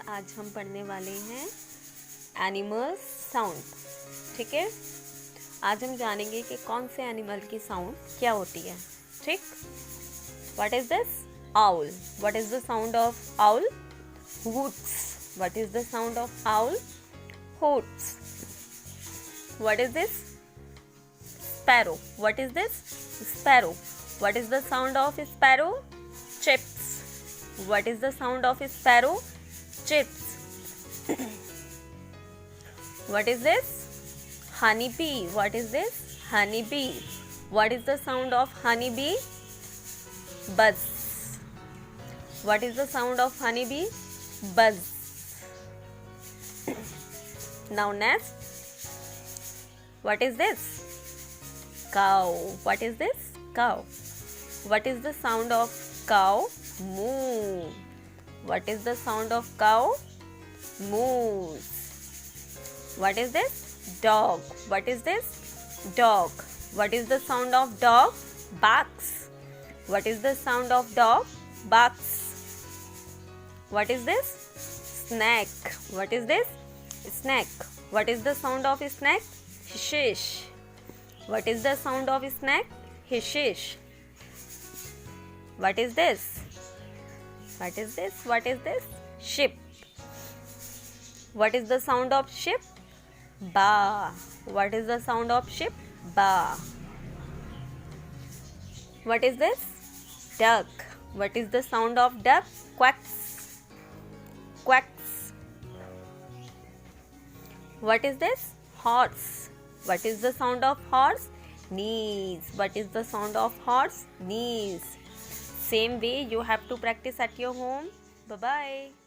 आज हम पढ़ने वाले हैं एनिमल्स साउंड। ठीक है, आज हम जानेंगे कि कौन से एनिमल की साउंड क्या होती है। ठीक, what is this? Owl. What is the sound of owl? Hoots. What is the sound of owl? Hoots. What is this? Sparrow. What is this? Sparrow. What is the sound of sparrow? Chips. What is the sound of sparrow? Chips. What is this? Honeybee. What is this? Honeybee. What is the sound of honeybee? Buzz. What is the sound of honeybee? Buzz. Now next. What is this? Cow. What is this? Cow. What is the sound of cow? Moo. What is the sound of cow? Moos. What is this? Dog. What is this? Dog. What is the sound of dog? Barks. What is the sound of dog? Barks. What is this? Snake. What is this? Snake. What is the sound of snake? Hiss. What is the sound of snake? Hiss. What is this? What is this? What is this? Ship. What is the sound of ship? Ba. What is the sound of ship? Ba. What is this? Duck. What is the sound of duck? Quacks. Quacks. What is this? Horse. What is the sound of horse? Knees. What is the sound of horse? Knees. Same way you have to practice at your home. Bye bye.